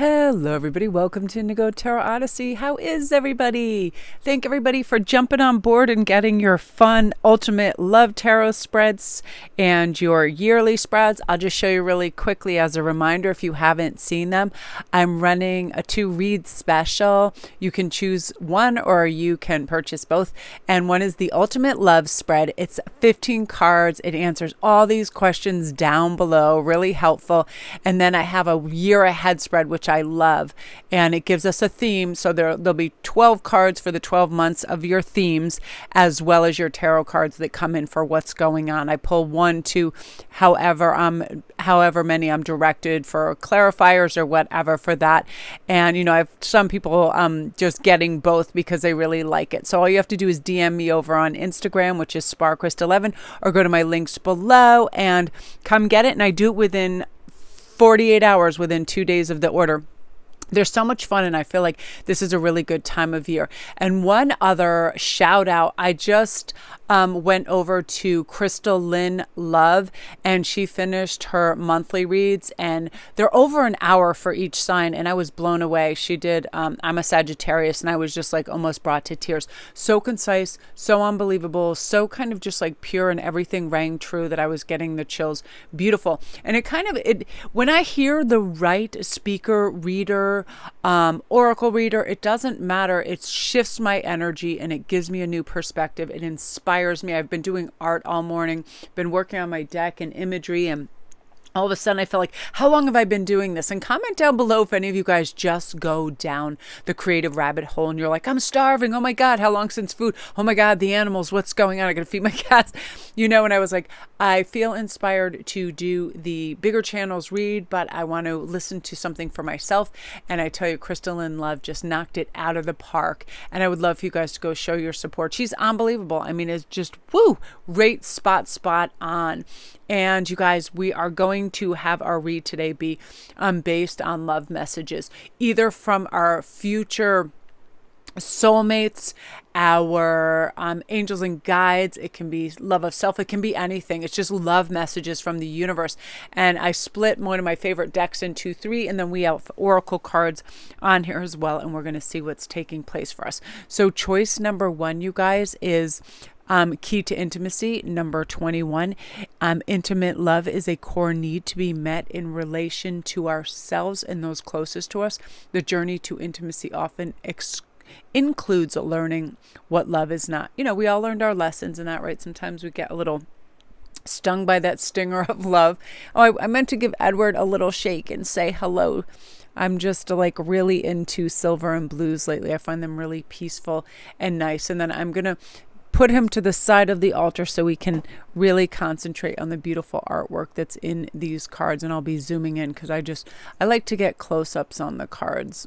Hello everybody, welcome to Indigo Tarot Odyssey. How is everybody? Thank everybody for jumping on board and getting your fun ultimate love tarot spreads and your yearly spreads. I'll just show you really quickly as a reminder if you haven't seen them. I'm running a 2-read special. You can choose one or you can purchase both. And one is the ultimate love spread. It's 15 cards. It answers all these questions down below, really helpful. And then I have a year ahead spread, which I love, and it gives us a theme. So there'll be 12 cards for the 12 months of your themes, as well as your tarot cards that come in for what's going on. I pull 1, 2, however many I'm directed for clarifiers or whatever for that. And you know, I've some people just getting both because they really like it. So all you have to do is DM me over on Instagram, which is SparKrist11, or go to my links below and come get it. And I do it within 48 hours, within 2 days of the order. They're so much fun, and I feel like this is a really good time of year. And one other shout out, I just went over to Crystal Lynn Love, and she finished her monthly reads, and they're over an hour for each sign, and I was blown away. She did, I'm a Sagittarius, and I was just like almost brought to tears. So concise, so unbelievable, so kind of just like pure, and everything rang true that I was getting the chills. Beautiful. And it when I hear the right speaker, reader, oracle reader, it doesn't matter. It shifts my energy and it gives me a new perspective. It inspires me. I've been doing art all morning, been working on my deck and imagery, and all of a sudden I feel like, how long have I been doing this? And comment down below if any of you guys just go down the creative rabbit hole and you're like, I'm starving. Oh my God, how long since food? Oh my God, the animals, what's going on? I gotta feed my cats. You know, and I was like, I feel inspired to do the bigger channels read, but I want to listen to something for myself. And I tell you, Crystalline Love just knocked it out of the park. And I would love for you guys to go show your support. She's unbelievable. I mean, it's just, woo, rate spot on. And you guys, we are going to have our read today be based on love messages, either from our future soulmates, our angels and guides. It can be love of self. It can be anything. It's just love messages from the universe. And I split one of my favorite decks into 3, and then we have oracle cards on here as well. And we're going to see what's taking place for us. So choice number 1, you guys, is key to intimacy. Number 21, intimate love is a core need to be met in relation to ourselves and those closest to us. The journey to intimacy often includes learning what love is not. You know, we all learned our lessons in that, right? Sometimes we get a little stung by that stinger of love. Oh, I meant to give Edward a little shake and say hello. I'm just like really into silver and blues lately. I find them really peaceful and nice. And then I'm going to put him to the side of the altar so we can really concentrate on the beautiful artwork that's in these cards. And I'll be zooming in because I like to get close-ups on the cards.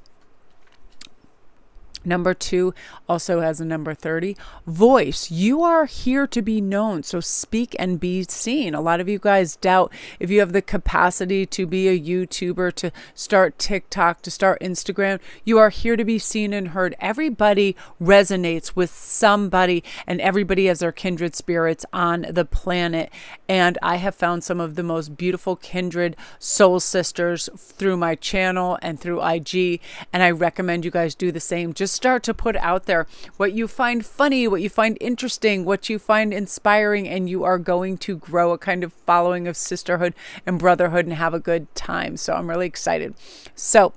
Number 2 also has a number 30. Voice. You are here to be known, so speak and be seen. A lot of you guys doubt if you have the capacity to be a YouTuber, to start TikTok, to start Instagram. You are here to be seen and heard. Everybody resonates with somebody, and everybody has their kindred spirits on the planet. And I have found some of the most beautiful kindred soul sisters through my channel and through IG, and I recommend you guys do the same. Just start to put out there what you find funny, what you find interesting, what you find inspiring, and you are going to grow a kind of following of sisterhood and brotherhood and have a good time. So I'm really excited. So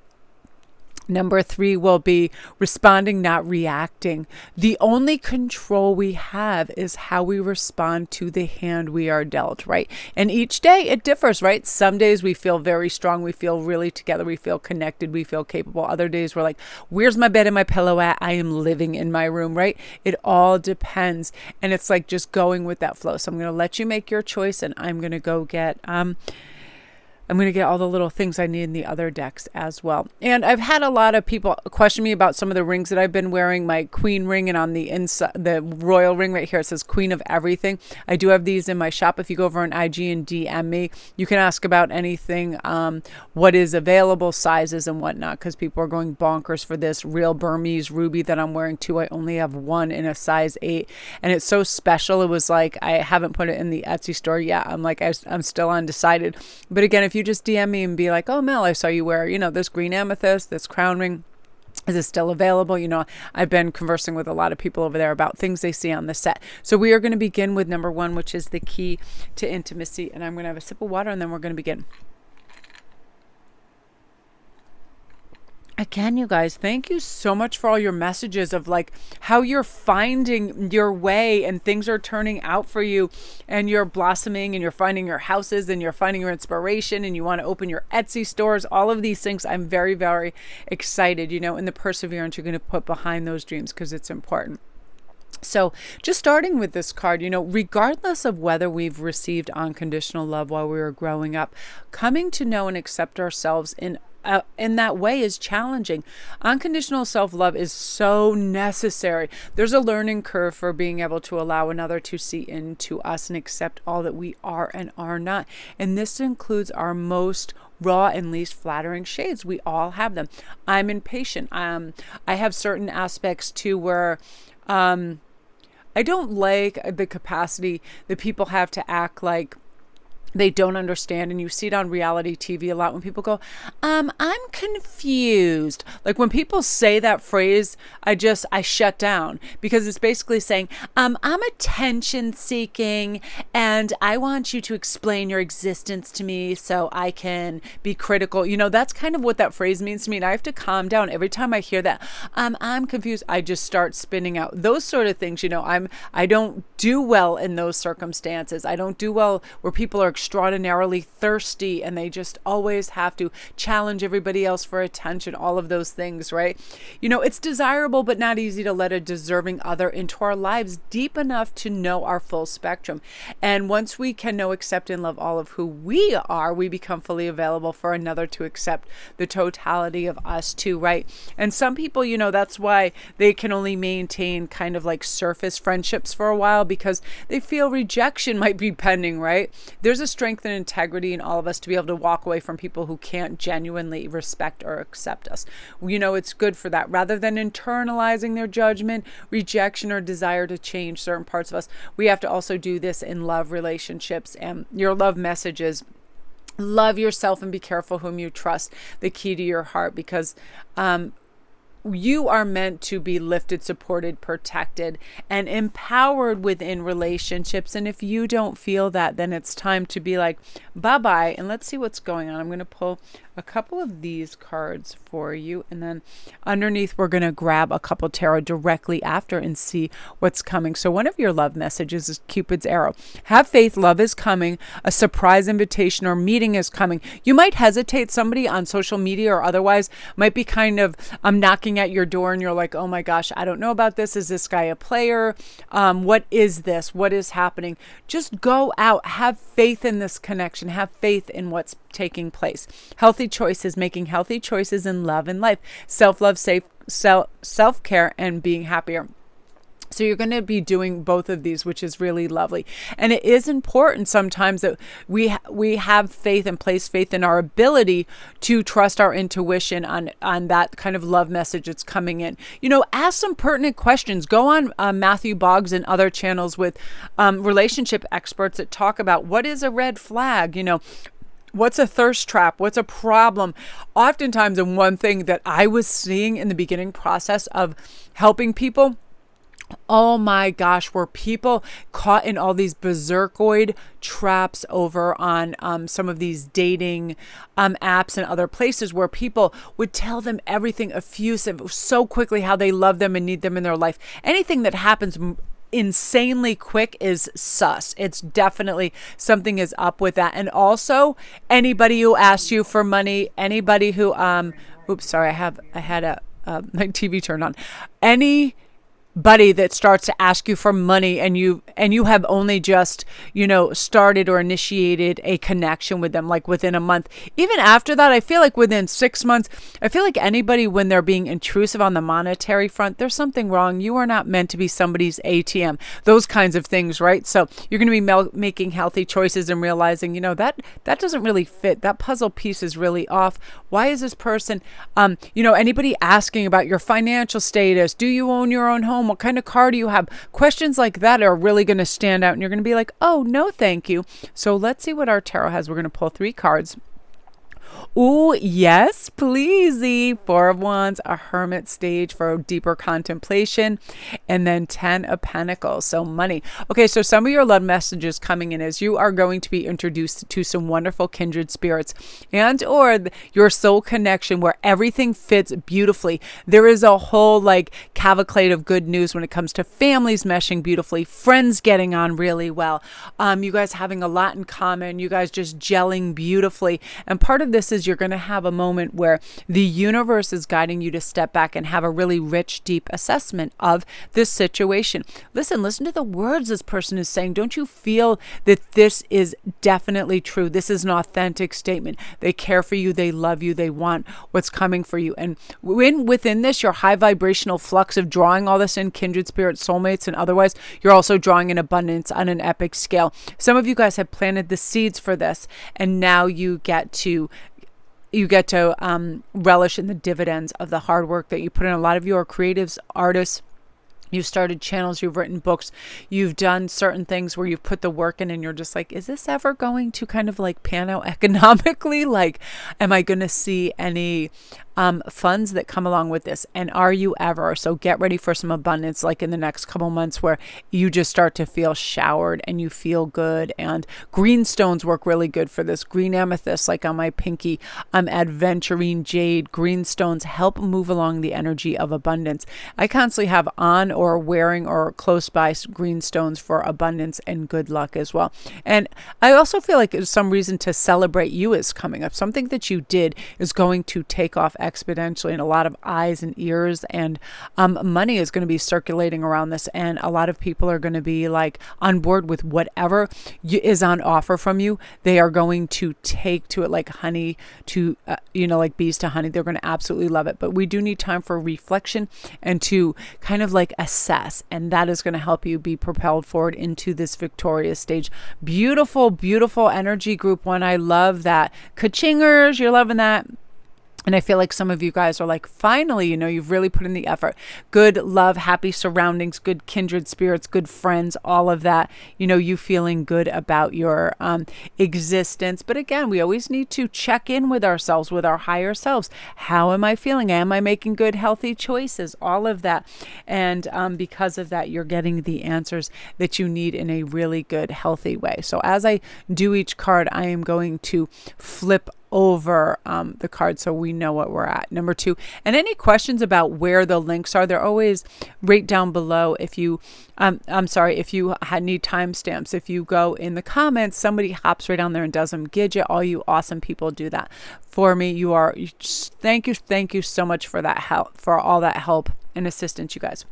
number 3 will be responding, not reacting. The only control we have is how we respond to the hand we are dealt, right? And each day it differs, right? Some days we feel very strong. We feel really together. We feel connected. We feel capable. Other days we're like, where's my bed and my pillow at? I am living in my room, right? It all depends. And it's like just going with that flow. So I'm going to let you make your choice, and I'm going to go get, I'm going to get all the little things I need in the other decks as well. And I've had a lot of people question me about some of the rings that I've been wearing. My queen ring, and on the inside, the royal ring right here, it says Queen of Everything. I do have these in my shop. If you go over on IG and DM me, you can ask about anything, what is available, sizes and whatnot, because people are going bonkers for this real Burmese ruby that I'm wearing too. I only have one in a size 8, and it's so special. It was like, I haven't put it in the Etsy store yet. I'm like, I'm still undecided. But again, if you just DM me and be like, oh, Mel, I saw you wear, this green amethyst, this crown ring. Is it still available? I've been conversing with a lot of people over there about things they see on the set. So we are going to begin with number 1, which is the key to intimacy. And I'm going to have a sip of water and then we're going to begin. Again, you guys, thank you so much for all your messages of like how you're finding your way and things are turning out for you and you're blossoming and you're finding your houses and you're finding your inspiration and you want to open your Etsy stores, all of these things. I'm very, very excited, in the perseverance you're going to put behind those dreams because it's important. So just starting with this card, regardless of whether we've received unconditional love while we were growing up, coming to know and accept ourselves in that way is challenging. Unconditional self-love is so necessary. There's a learning curve for being able to allow another to see into us and accept all that we are and are not. And this includes our most raw and least flattering shades. We all have them. I'm impatient. I have certain aspects too where I don't like the capacity that people have to act like they don't understand. And you see it on reality TV a lot when people go, I'm confused. Like when people say that phrase, I shut down because it's basically saying, I'm attention seeking and I want you to explain your existence to me so I can be critical. That's kind of what that phrase means to me. And I have to calm down every time I hear that. I'm confused. I just start spinning out those sort of things. I don't do well in those circumstances. I don't do well where people are extraordinarily thirsty and they just always have to challenge everybody else for attention, all of those things, right? It's desirable but not easy to let a deserving other into our lives deep enough to know our full spectrum. And once we can know, accept, and love all of who we are, we become fully available for another to accept the totality of us too, right? And some people, that's why they can only maintain kind of like surface friendships for a while because they feel rejection might be pending, right? There's a strength and integrity in all of us to be able to walk away from people who can't genuinely respect or accept us. It's good for that. Rather than internalizing their judgment, rejection, or desire to change certain parts of us, we have to also do this in love relationships and your love messages. Love yourself and be careful whom you trust, the key to your heart, because you are meant to be lifted, supported, protected, and empowered within relationships. And if you don't feel that, then it's time to be like, bye-bye, and let's see what's going on. I'm going to pull a couple of these cards for you, and then underneath we're going to grab a couple tarot directly after and see what's coming. So one of your love messages is Cupid's arrow. Have faith, love is coming. A surprise invitation or meeting is coming. You might hesitate. Somebody on social media or otherwise might be kind of knocking at your door and you're like, oh my gosh, I don't know about this. Is this guy a player? What is this? What is happening? Just go out. Have faith in this connection. Have faith in what's taking place. Healthy choices, making healthy choices in love and life. Self-love, self-care, and being happier. So you're going to be doing both of these, which is really lovely. And it is important sometimes that we have faith and place faith in our ability to trust our intuition on that kind of love message that's coming in. Ask some pertinent questions. Go on Matthew Boggs and other channels with relationship experts that talk about what is a red flag, what's a thirst trap? What's a problem? Oftentimes, and one thing that I was seeing in the beginning process of helping people, oh my gosh, were people caught in all these berserkoid traps over on some of these dating apps and other places where people would tell them everything effusive so quickly, how they love them and need them in their life. Anything that happens insanely quick is sus. It's definitely something is up with that. And also anybody who asks you for money, anybody who oops, sorry, I had my TV turned on. Anybody that starts to ask you for money and you have only just, started or initiated a connection with them, like within a month. Even after that, I feel like within 6 months, I feel like anybody, when they're being intrusive on the monetary front, there's something wrong. You are not meant to be somebody's ATM, those kinds of things, right? So you're going to be making healthy choices and realizing, that doesn't really fit. That puzzle piece is really off. Why is this person, anybody asking about your financial status? Do you own your own home? What kind of car do you have? Questions like that are really going to stand out and you're going to be like, oh, no, thank you. So let's see what our tarot has. We're going to pull 3 cards. Ooh, yes, please. Four of Wands, a Hermit stage for deeper contemplation, and then 10 of Pentacles, so money. Okay, so some of your love messages coming in is you are going to be introduced to some wonderful kindred spirits and or your soul connection where everything fits beautifully. There is a whole like cavalcade of good news when it comes to families meshing beautifully, friends getting on really well, you guys having a lot in common, you guys just gelling beautifully. And part of this is you're going to have a moment where the universe is guiding you to step back and have a really rich, deep assessment of this situation. Listen to the words this person is saying. Don't you feel that this is definitely true? This is an authentic statement. They care for you. They love you. They want what's coming for you. And within this, your high vibrational flux of drawing all this in, kindred spirit, soulmates, and otherwise, you're also drawing in abundance on an epic scale. Some of you guys have planted the seeds for this, and now you get to relish in the dividends of the hard work that you put in. A lot of you are creatives, artists. You've started channels, you've written books, you've done certain things where you've put the work in and you're just like, is this ever going to kind of like pan out economically? Like, am I going to see any funds that come along with this? And are you ever? So get ready for some abundance like in the next couple months where you just start to feel showered and you feel good. And green stones work really good for this. Green amethyst, like on my pinky, adventurine jade, green stones help move along the energy of abundance. I constantly have on or wearing or close by green stones for abundance and good luck as well. And I also feel like there's some reason to celebrate you is coming up. Something that you did is going to take off exponentially, and a lot of eyes and ears and money is going to be circulating around this, and a lot of people are going to be like on board with whatever is on offer from you. They are going to take to it like honey to like bees to honey. They're going to absolutely love it. But we do need time for reflection and to kind of like assess, and that is going to help you be propelled forward into this victorious stage. Beautiful energy, group one. I love that. Ka-chingers, you're loving that. And I feel like some of you guys are like, finally, you've really put in the effort. Good love, happy surroundings, good kindred spirits, good friends, all of that. You feeling good about your existence. But again, we always need to check in with ourselves, with our higher selves. How am I feeling? Am I making good, healthy choices? All of that. And because of that, you're getting the answers that you need in a really good, healthy way. So as I do each card, I am going to flip over the card so we know what we're at. Number 2, and any questions about where the links are, they're always right down below. If you if you need timestamps, if you go in the comments, somebody hops right down there and does them. Gidget, all you awesome people do that for me. Thank you so much for that help, for all that help and assistance, you guys.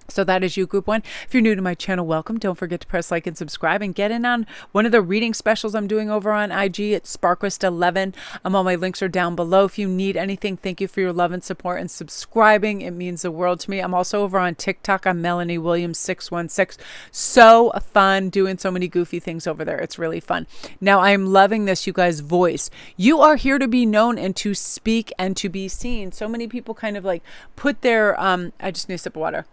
So that is you, group one. If you're new to my channel, welcome. Don't forget to press like and subscribe and get in on one of the reading specials I'm doing over on IG. It's SparKrist 11. All my links are down below. If you need anything, thank you for your love and support and subscribing. It means the world to me. I'm also over on TikTok. I'm Melanie Williams 616. So fun doing so many goofy things over there. It's really fun. Now I'm loving this, you guys, voice. You are here to be known and to speak and to be seen. So many people kind of like put their, I just need a sip of water.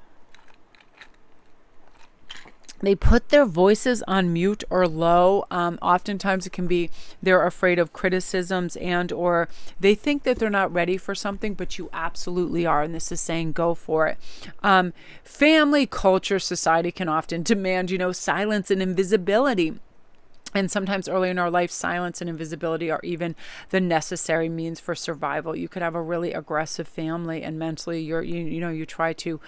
They put their voices on mute or low. Oftentimes it can be they're afraid of criticisms and or they think that they're not ready for something, but you absolutely are. And this is saying go for it. Family, culture, society can often demand, silence and invisibility. And sometimes early in our life, silence and invisibility are even the necessary means for survival. You could have a really aggressive family and mentally you try to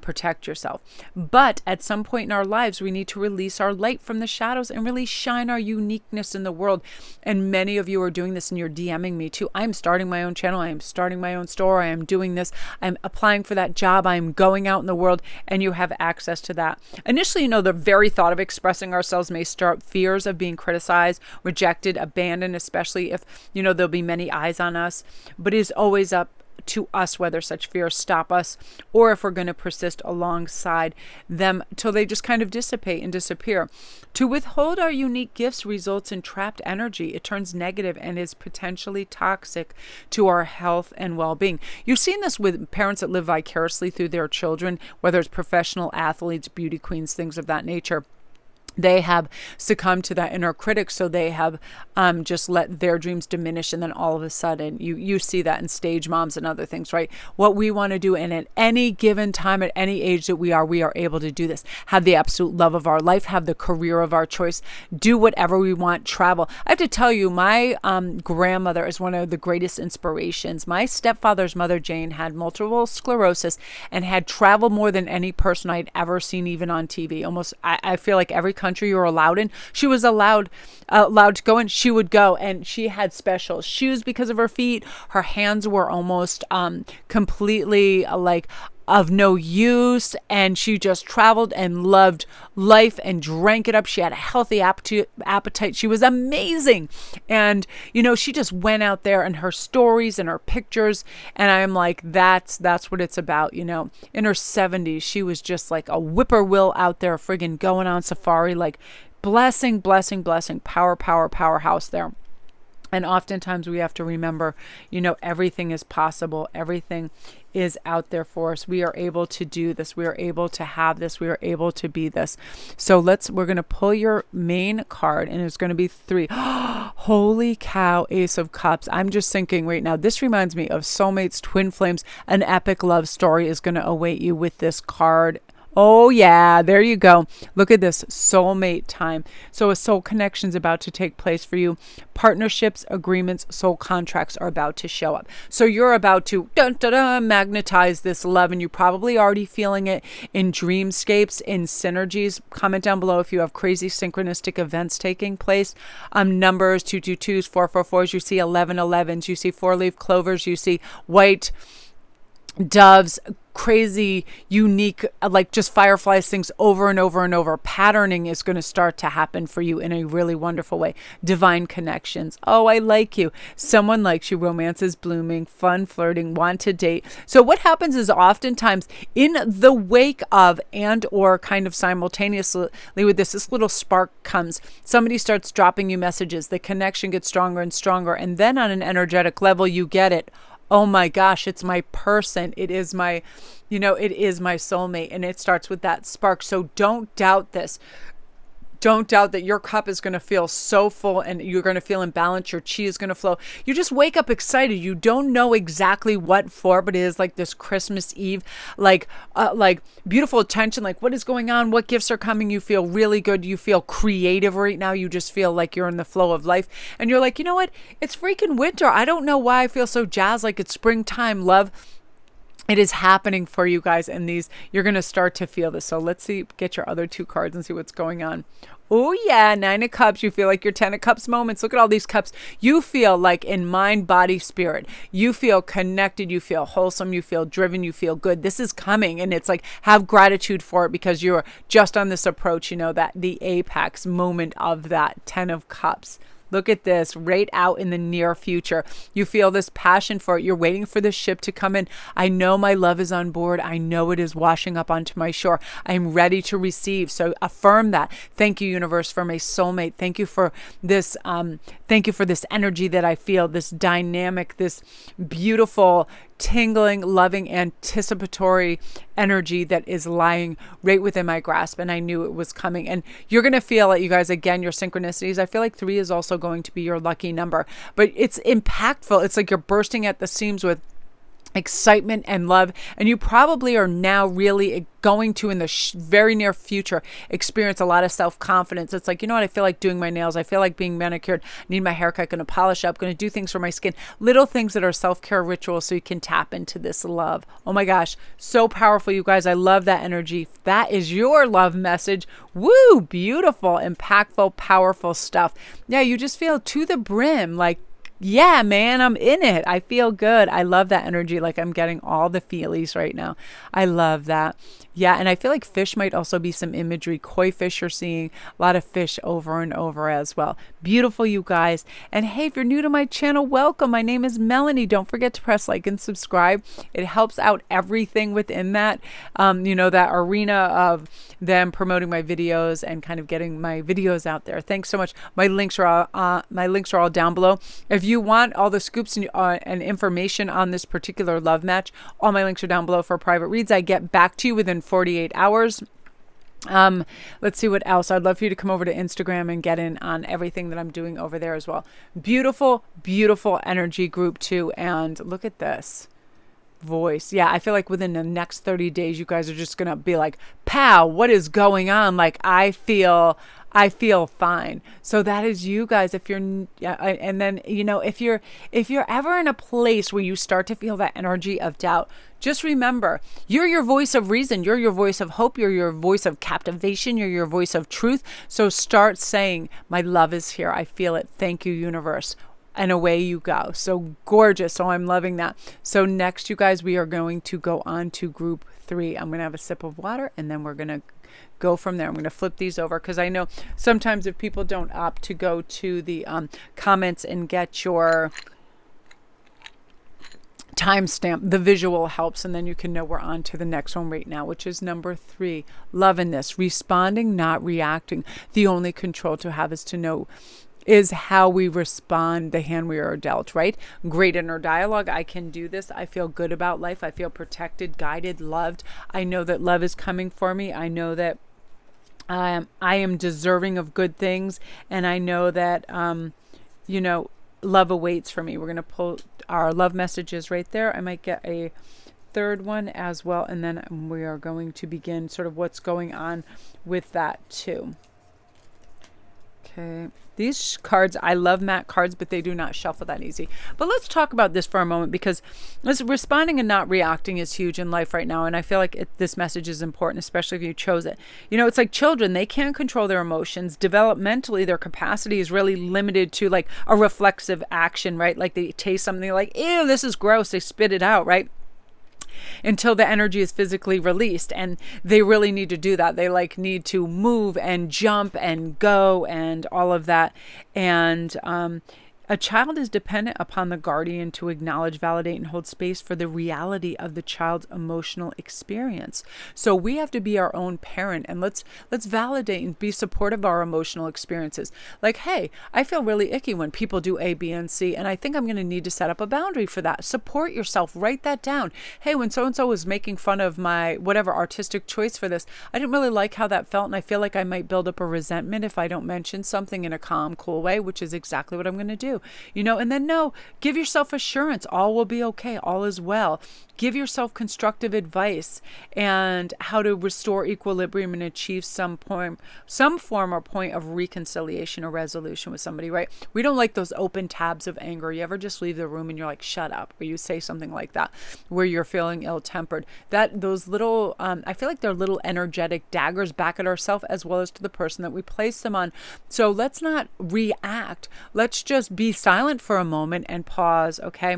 protect yourself. But at some point in our lives, we need to release our light from the shadows and really shine our uniqueness in the world. And many of you are doing this and you're DMing me too. I'm starting my own channel. I am starting my own store. I am doing this. I'm applying for that job. I'm going out in the world and you have access to that. Initially, the very thought of expressing ourselves may stir up fears of being criticized, rejected, abandoned, especially if, there'll be many eyes on us, but it is always up to us whether such fears stop us or if we're going to persist alongside them till they just kind of dissipate and disappear. To withhold our unique gifts results in trapped energy. It turns negative and is potentially toxic to our health and well-being. You've seen this with parents that live vicariously through their children, whether it's professional athletes, beauty queens, things of that nature. they have succumbed to that inner critic, so they have just let their dreams diminish, and then all of a sudden you see that in stage moms and other things, right? What we want to do, and at any given time, at any age that we are able to do this. Have the absolute love of our life, have the career of our choice, do whatever we want, travel. I have to tell you, my grandmother is one of the greatest inspirations. My stepfather's mother, Jane, had multiple sclerosis and had traveled more than any person I'd ever seen, even on TV. Almost, I feel like every country you were allowed in, she was allowed to go in, she would go. And she had special shoes because of her feet. Her hands were almost completely like of no use, and she just traveled and loved life and drank it up. She had a healthy appetite. She was amazing. And she just went out there, and her stories and her pictures, and I'm like, that's what it's about. In her 70s, she was just like a whippoorwill out there friggin' going on safari, like blessing, powerhouse there. And oftentimes we have to remember, everything is possible. Everything is out there for us. We are able to do this. We are able to have this. We are able to be this. So we're going to pull your main card, and it's going to be 3. Holy cow, Ace of Cups. I'm just thinking right now, this reminds me of Soulmates, Twin Flames. An epic love story is going to await you with this card. Oh yeah, there you go. Look at this, soulmate time. So a soul connection is about to take place for you. Partnerships, agreements, soul contracts are about to show up. So you're about to magnetize this love, and you're probably already feeling it in dreamscapes, in synergies. Comment down below if you have crazy synchronistic events taking place. Numbers, 222s, 444s, you see 1111s, you see 4-leaf clovers, you see white doves, crazy, unique, like just fireflies, things over and over and over. Patterning is going to start to happen for you in a really wonderful way. Divine connections. Oh, I like you. Someone likes you. Romance is blooming. Fun flirting. Want to date. So what happens is oftentimes in the wake of and or kind of simultaneously with this little spark comes. Somebody starts dropping you messages. The connection gets stronger and stronger. And then on an energetic level, you get it. Oh my gosh, it's my person. It is my, it is my soulmate. And it starts with that spark. So don't doubt this. Don't doubt that your cup is going to feel so full, and you're going to feel in balance. Your chi is going to flow. You just wake up excited. You don't know exactly what for, but it is like this Christmas Eve, like beautiful attention. Like, what is going on? What gifts are coming? You feel really good. You feel creative right now. You just feel like you're in the flow of life. And you're like, you know what? It's freaking winter. I don't know why I feel so jazzed, like it's springtime, love. It is happening for you guys, and you're going to start to feel this. So let's get your other 2 cards and see what's going on. Oh yeah, 9 of Cups. You feel like your 10 of Cups moments. Look at all these cups. You feel like in mind, body, spirit. You feel connected. You feel wholesome. You feel driven. You feel good. This is coming, and it's like, have gratitude for it, because you're just on this approach, that the apex moment of that 10 of Cups. Look at this, right out in the near future. You feel this passion for it. You're waiting for the ship to come in. I know my love is on board. I know it is washing up onto my shore. I'm ready to receive. So affirm that. Thank you, universe, for my soulmate. Thank you for this. Thank you for this energy that I feel, this dynamic, this beautiful, tingling, loving, anticipatory energy that is lying right within my grasp. And I knew it was coming. And you're going to feel it, you guys. Again, your synchronicities. I feel like 3 is also going to be your lucky number, but it's impactful. It's like you're bursting at the seams with excitement and love, and you probably are now really going to, in the very near future, experience a lot of self-confidence. It's like, I feel like doing my nails. I feel like being manicured. I need my haircut. Going to polish up. Going to do things for my skin. Little things that are self-care rituals, so you can tap into this love. Oh my gosh, so powerful, you guys. I love that energy. That is your love message. Woo! Beautiful, impactful, powerful stuff. Yeah, you just feel to the brim, like, yeah, man, I'm in it. I feel good. I love that energy. Like, I'm getting all the feelies right now. I love that. Yeah, and I feel like fish might also be some imagery. Koi fish, you're seeing a lot of fish over and over as well. Beautiful, you guys. And hey, if you're new to my channel, welcome. My name is Melanie. Don't forget to press like and subscribe. It helps out everything within that, that arena of them promoting my videos and kind of getting my videos out there. Thanks so much. My links are all down below. If you want all the scoops and information on this particular love match, all my links are down below for private reads. I get back to you within 48 hours. Let's see what else. I'd love for you to come over to Instagram and get in on everything that I'm doing over there as well. Beautiful, beautiful energy group too. And look at this voice. Yeah, I feel like within the next 30 days, you guys are just going to be like, pow, what is going on? Like, I feel fine. So that is you guys. If you're, and then, if you're ever in a place where you start to feel that energy of doubt, just remember, you're your voice of reason. You're your voice of hope. You're your voice of captivation. You're your voice of truth. So start saying, my love is here. I feel it. Thank you, universe. And away you go. So gorgeous. So I'm loving that. So next, you guys, we are going to go on to group 3. I'm going to have a sip of water and then we're going to go from there. I'm going to flip these over because I know sometimes if people don't opt to go to the comments and get your timestamp, the visual helps, and then you can know we're on to the next one right now, which is number 3. Loving this. Responding, not reacting. The only control to have is how we respond, the hand we are dealt, right? Great inner dialogue. I can do this. I feel good about life. I feel protected, guided, loved. I know that love is coming for me. I know that I am deserving of good things. And I know that, love awaits for me. We're going to pull our love messages right there. I might get a third one as well. And then we are going to begin sort of what's going on with that too. Okay. These cards, I love matte cards, but they do not shuffle that easy. But let's talk about this for a moment because responding and not reacting is huge in life right now. And I feel like this message is important, especially if you chose it. It's like children, they can't control their emotions. Developmentally, their capacity is really limited to like a reflexive action, right? Like they taste something, they're like, ew, this is gross. They spit it out, right? Until the energy is physically released. And they really need to do that. They need to move and jump and go and all of that. And a child is dependent upon the guardian to acknowledge, validate, and hold space for the reality of the child's emotional experience. So we have to be our own parent and let's validate and be supportive of our emotional experiences. Like, hey, I feel really icky when people do A, B, and C, and I think I'm going to need to set up a boundary for that. Support yourself. Write that down. Hey, when so-and-so was making fun of my whatever artistic choice for this, I didn't really like how that felt, and I feel like I might build up a resentment if I don't mention something in a calm, cool way, which is exactly what I'm going to do. And then give yourself assurance. All will be okay. All is well. Give yourself constructive advice and how to restore equilibrium and achieve some form or point of reconciliation or resolution with somebody, right? We don't like those open tabs of anger. You ever just leave the room and you're like, shut up, or you say something like that where you're feeling ill-tempered. Those little, I feel like they're little energetic daggers back at ourselves as well as to the person that we place them on. So let's not react. Let's just be silent for a moment and pause, okay?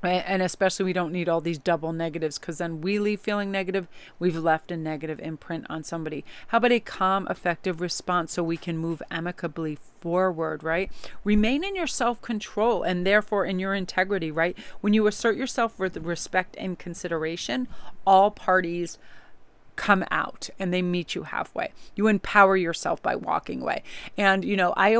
And especially we don't need all these double negatives because then we leave feeling negative. We've left a negative imprint on somebody. How about a calm, effective response so we can move amicably forward, right? Remain in your self-control and therefore in your integrity, right? When you assert yourself with respect and consideration, all parties come out and they meet you halfway. You empower yourself by walking away. And, I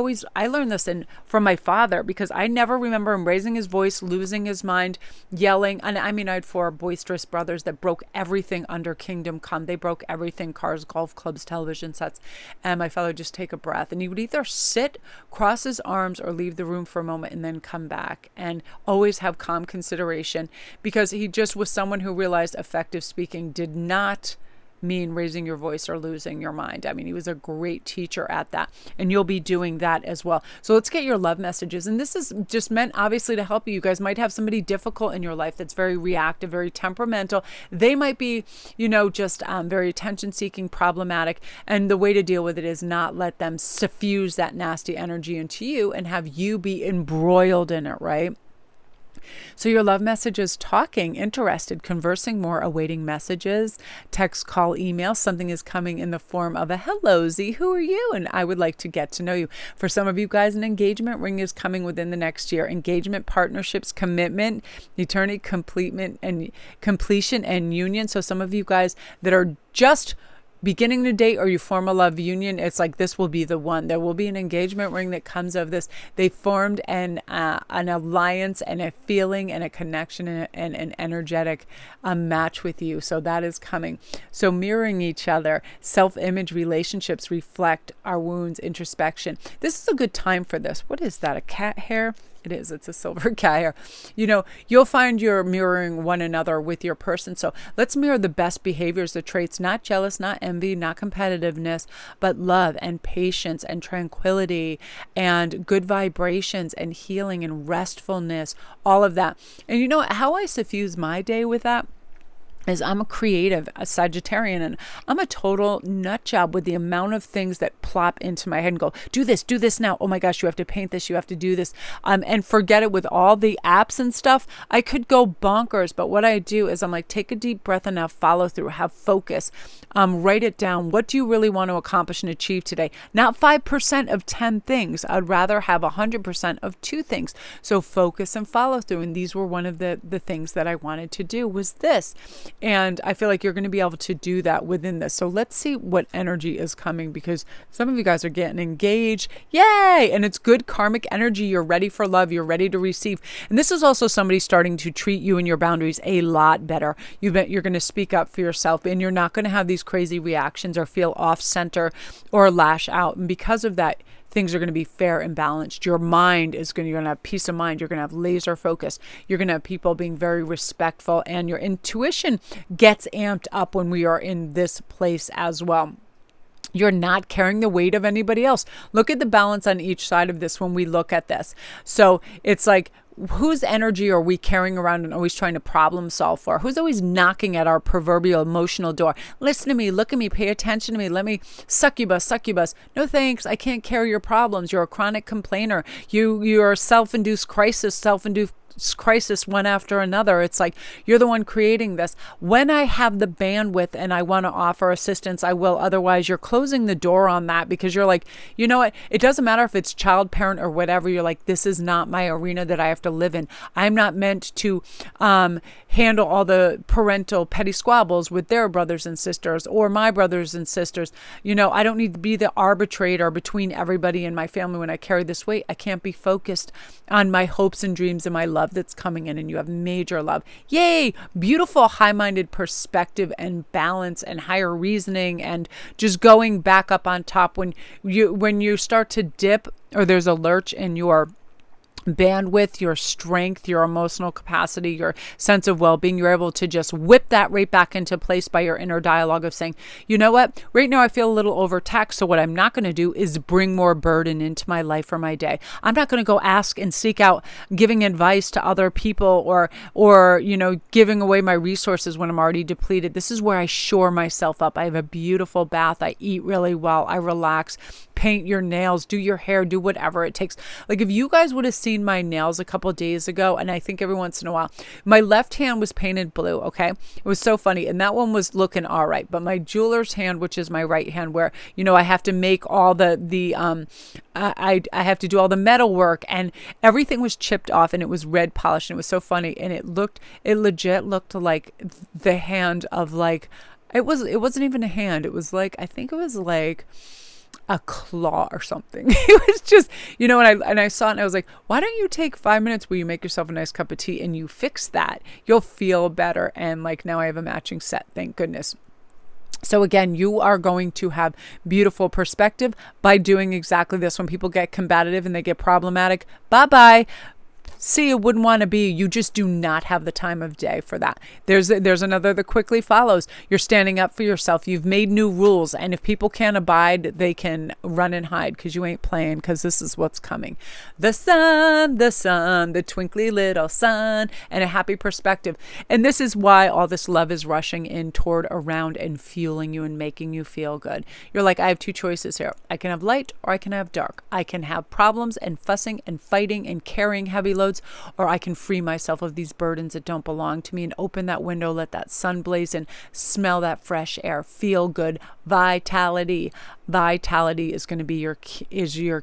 learned this from my father because I never remember him raising his voice, losing his mind, yelling. And I had 4 boisterous brothers that broke everything under Kingdom Come. They broke everything, cars, golf clubs, television sets. And my father would just take a breath and he would either sit, cross his arms, or leave the room for a moment and then come back and always have calm consideration because he just was someone who realized effective speaking did not mean raising your voice or losing your mind. He was a great teacher at that, and you'll be doing that as well. So let's get your love messages. And this is just meant obviously to help you. You guys might have somebody difficult in your life that's very reactive, very temperamental. They might be, just very attention seeking, problematic. And the way to deal with it is not let them suffuse that nasty energy into you and have you be embroiled in it, right? So your love message is talking, interested, conversing more, awaiting messages, text, call, email. Something is coming in the form of a hello, Z, who are you? And I would like to get to know you. For some of you guys, an engagement ring is coming within the next year. Engagement, partnerships, commitment, eternity, completion, and union. So some of you guys that are just beginning to date or you form a love union, it's like this will be the one. There will be an engagement ring that comes of this. They formed an alliance and a feeling and a connection and an energetic match with you. So that is coming. So mirroring each other, self-image relationships reflect our wounds, introspection. This is a good time for this. What is that? A cat hair? It is. It's a silver cat hair. You know, you'll find you're mirroring one another with your person. So let's mirror the best behaviors, the traits, not jealous, not envy, not competitiveness, but love and patience and tranquility and good vibrations and healing and restfulness, all of that. And you know how I suffuse my day with that? Is I'm a creative, a Sagittarian, and I'm a total nut job with the amount of things that plop into my head and go, do this now. Oh my gosh, you have to paint this, you have to do this. And forget it, with all the apps and stuff, I could go bonkers. But what I do is I'm like, take a deep breath and have follow through, have focus. Write it down. What do you really want to accomplish and achieve today? Not 5% of 10 things. I'd rather have 100% of 2 things. So focus and follow through. And these were one of the things that I wanted to do was this. And I feel like you're going to be able to do that within this. So let's see what energy is coming, because some of you guys are getting engaged. Yay! And it's good karmic energy. You're ready for love. You're ready to receive. And this is also somebody starting to treat you and your boundaries a lot better. You're going to speak up for yourself, and you're not going to have these crazy reactions or feel off center or lash out. And because of that, things are going to be fair and balanced. Your mind is you're going to have peace of mind. You're going to have laser focus. You're going to have people being very respectful, and your intuition gets amped up when we are in this place as well. You're not carrying the weight of anybody else. Look at the balance on each side of this when we look at this. So it's like, whose energy are we carrying around and always trying to problem solve for? Who's always knocking at our proverbial emotional door? Listen to me, look at me, pay attention to me, let me succubus. No thanks, I can't carry your problems. You're a chronic complainer. You're self-induced crisis one after another. It's like you're the one creating this. When I have the bandwidth and I want to offer assistance, I will. Otherwise, you're closing the door on that, because you're like, you know what? It doesn't matter if it's child, parent, or whatever. You're like, this is not my arena that I have to live in. I'm not meant to handle all the parental petty squabbles with their brothers and sisters or my brothers and sisters. You know, I don't need to be the arbitrator between everybody in my family when I carry this weight. I can't be focused on my hopes and dreams and my love that's coming in, and you have major love. Yay! Beautiful high-minded perspective and balance and higher reasoning and just going back up on top. When you start to dip or there's a lurch in your bandwidth, your strength, your emotional capacity, your sense of well-being, you're able to just whip that right back into place by your inner dialogue of saying, you know what, right now I feel a little overtaxed, so what I'm not going to do is bring more burden into my life or my day. I'm not going to go ask and seek out giving advice to other people or you know, giving away my resources when I'm already depleted. This is where I shore myself up. I have a beautiful bath. I eat really well. I relax. Paint your nails, do your hair, do whatever it takes. Like, if you guys would have seen my nails a couple of days ago, and I think every once in a while, my left hand was painted blue, okay? It was so funny, and that one was looking all right. But my jeweler's hand, which is my right hand, where, you know, I have to make all I have to do all the metal work, and everything was chipped off, and it was red polished, and it was so funny, and it legit looked like the hand of, like, it wasn't even a hand. It was like, I think it was like a claw or something. It was just, you know, and I saw it and I was like, why don't you take 5 minutes where you make yourself a nice cup of tea and you fix that? You'll feel better. And like, now I have a matching set, thank goodness. So again, you are going to have beautiful perspective by doing exactly this. When people get combative and they get problematic, bye-bye. See, it wouldn't want to be. You just do not have the time of day for that. There's another that quickly follows. You're standing up for yourself. You've made new rules. And if people can't abide, they can run and hide, because you ain't playing, because this is what's coming. The sun, the twinkly little sun, and a happy perspective. And this is why all this love is rushing in toward, around, and fueling you and making you feel good. You're like, I have 2 choices here. I can have light or I can have dark. I can have problems and fussing and fighting and carrying heavy loads, or I can free myself of these burdens that don't belong to me and open that window, let that sun blaze in, smell that fresh air, feel good. Vitality is going to be your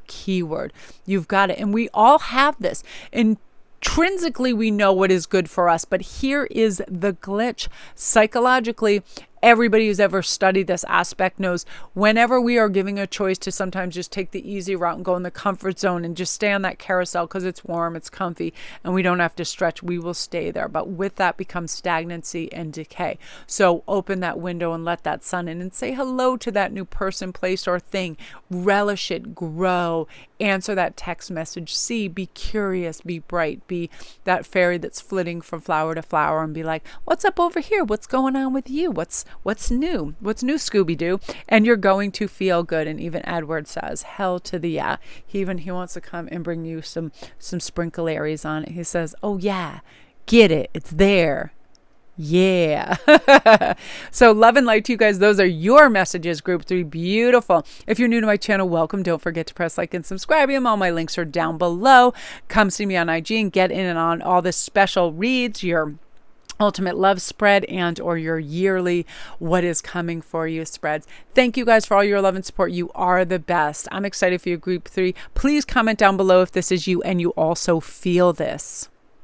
keyword. You've got it. And we all have this. Intrinsically, we know what is good for us, but here is the glitch. Psychologically, everybody who's ever studied this aspect knows whenever we are giving a choice to sometimes just take the easy route and go in the comfort zone and just stay on that carousel because it's warm, it's comfy, and we don't have to stretch, we will stay there. But with that becomes stagnancy and decay. So open that window and let that sun in and say hello to that new person, place, or thing. Relish it, grow, answer that text message, see, be curious, be bright, be that fairy that's flitting from flower to flower, and be like, what's up over here? What's going on with you? What's new? What's new, Scooby-Doo? And you're going to feel good. And even Edward says, hell to the yeah. He wants to come and bring you some sprinkleries on it. He says, oh yeah, get it. It's there. Yeah. So love and light to you guys. Those are your messages, group 3. Beautiful. If you're new to my channel, welcome. Don't forget to press like and subscribe. All my links are down below. Come see me on IG and get in and on all the special reads, your ultimate love spread and or your yearly what is coming for you spreads. Thank you guys for all your love and support. You are the best. I'm excited for you, group 3. Please comment down below if this is you and you also feel this.